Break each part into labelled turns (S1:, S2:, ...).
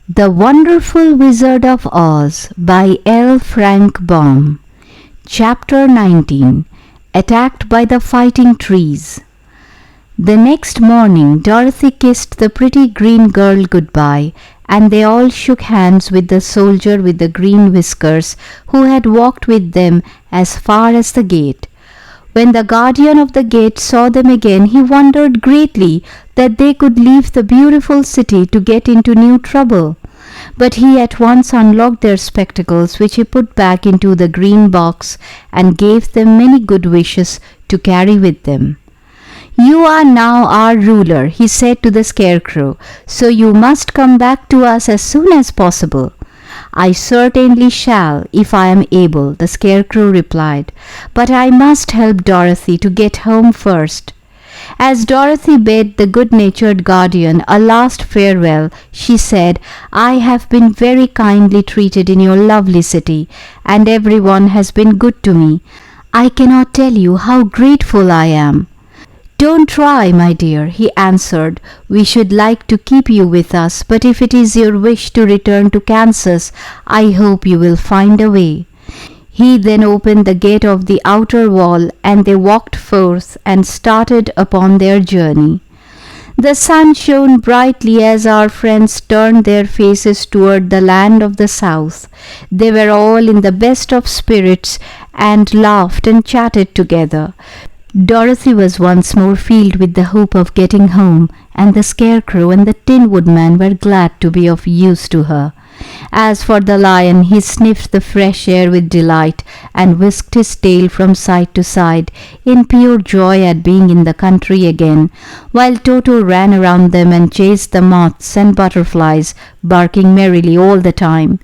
S1: The Wonderful Wizard of Oz by L. Frank Baum. Chapter 19. Attacked by the Fighting Trees. The next morning Dorothy kissed the pretty green girl goodbye, and they all shook hands with the soldier with the green whiskers who had walked with them as far as the gate. When the guardian of the gate saw them again, he wondered greatly that they could leave the beautiful city to get into new trouble. But he at once unlocked their spectacles, which he put back into the green box, and gave them many good wishes to carry with them. "You are now our ruler," he said to the Scarecrow, "so you must come back to us as soon as possible." "I certainly shall, if I am able," the Scarecrow replied, "but I must help Dorothy to get home first." As Dorothy bade the good-natured guardian a last farewell, she said, "I have been very kindly treated in your lovely city, and everyone has been good to me. I cannot tell you how grateful I am." "Don't try, my dear," he answered. "We should like to keep you with us, but if it is your wish to return to Kansas, I hope you will find a way." He then opened the gate of the outer wall, and they walked forth and started upon their journey. The sun shone brightly as our friends turned their faces toward the land of the south. They were all in the best of spirits and laughed and chatted together. Dorothy was once more filled with the hope of getting home, and the Scarecrow and the Tin Woodman were glad to be of use to her. As for the lion, he sniffed the fresh air with delight and whisked his tail from side to side in pure joy at being in the country again, while Toto ran around them and chased the moths and butterflies, barking merrily all the time.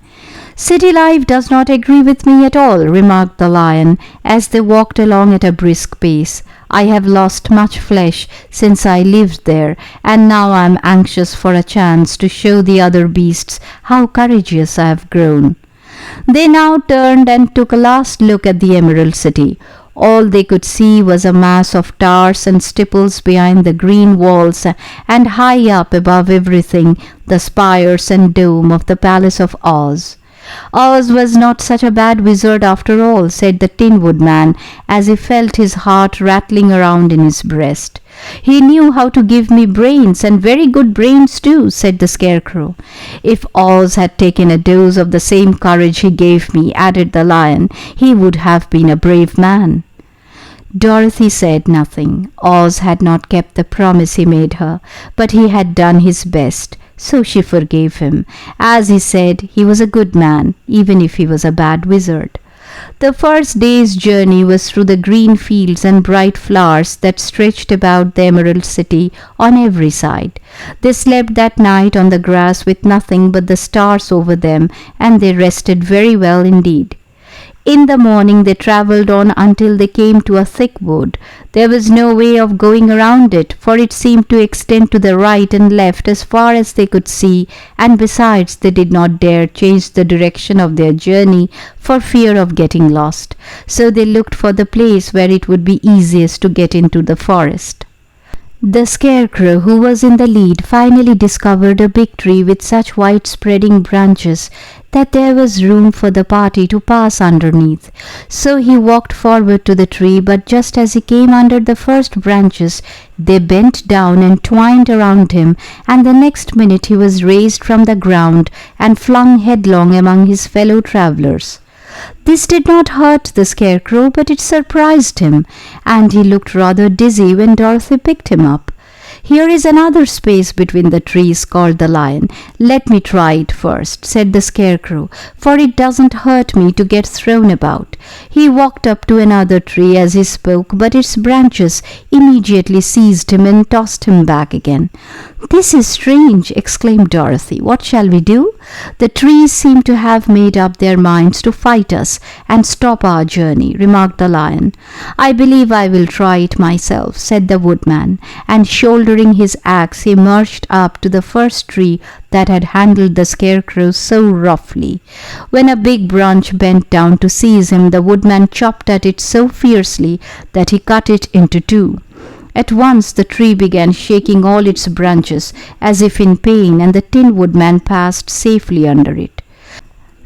S1: "City life does not agree with me at all," remarked the lion, as they walked along at a brisk pace. "I have lost much flesh since I lived there, and now I am anxious for a chance to show the other beasts how courageous I have grown." They now turned and took a last look at the Emerald City. All they could see was a mass of towers and steeples behind the green walls, and high up above everything the spires and dome of the Palace of Oz. "Oz was not such a bad wizard after all," said the Tin Woodman, as he felt his heart rattling around in his breast. "He knew how to give me brains, and very good brains too," said the Scarecrow. "If Oz had taken a dose of the same courage he gave me," added the lion, "he would have been a brave man." Dorothy said nothing. Oz had not kept the promise he made her, but he had done his best, so she forgave him. As he said, he was a good man, even if he was a bad wizard. The first day's journey was through the green fields and bright flowers that stretched about the Emerald City on every side. They slept that night on the grass with nothing but the stars over them, and they rested very well indeed. In the morning they travelled on until they came to a thick wood. There was no way of going around it, for it seemed to extend to the right and left as far as they could see, and besides they did not dare change the direction of their journey for fear of getting lost. So they looked for the place where it would be easiest to get into the forest. The Scarecrow, who was in the lead, finally discovered a big tree with such wide spreading branches that there was room for the party to pass underneath. So he walked forward to the tree, but just as he came under the first branches, they bent down and twined around him, and the next minute he was raised from the ground and flung headlong among his fellow travellers. This did not hurt the Scarecrow, but it surprised him, and he looked rather dizzy when Dorothy picked him up. "Here is another space between the trees," called the lion. "Let me try it first," said the Scarecrow, "for it doesn't hurt me to get thrown about." He walked up to another tree as he spoke, but its branches immediately seized him and tossed him back again. "This is strange," exclaimed Dorothy. "What shall we do? The trees seem to have made up their minds to fight us and stop our journey," remarked the lion. "I believe I will try it myself," said the woodman, and shouldering his axe he marched up to the first tree that had handled the Scarecrow so roughly. When a big branch bent down to seize him, the woodman chopped at it so fiercely that he cut it into two. At once the tree began shaking all its branches as if in pain, and the Tin Woodman passed safely under it.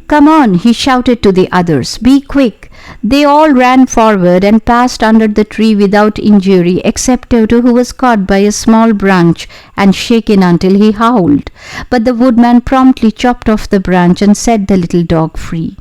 S1: "Come on," he shouted to the others. "Be quick." They all ran forward and passed under the tree without injury, except Toto, who was caught by a small branch and shaken until he howled. But the Woodman promptly chopped off the branch and set the little dog free.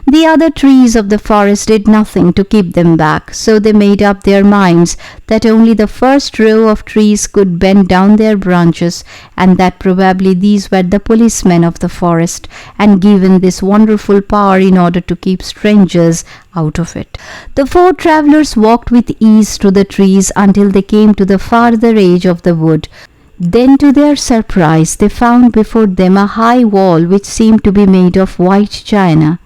S1: The other trees of the forest did nothing to keep them back, so they made up their minds that only the first row of trees could bend down their branches, and that probably these were the policemen of the forest, and given this wonderful power in order to keep strangers out of it. The 4 travelers walked with ease through the trees until they came to the farther edge of the wood. Then, to their surprise, they found before them a high wall which seemed to be made of white china.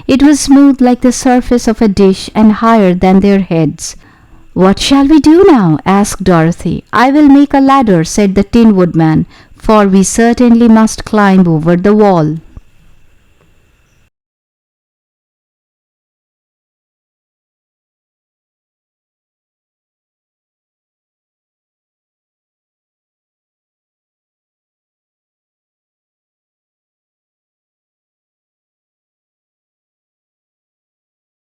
S1: It was smooth like the surface of a dish and higher than their heads. "What shall we do now?" asked Dorothy. "I will make a ladder," said the Tin Woodman, "for we certainly must climb over the wall."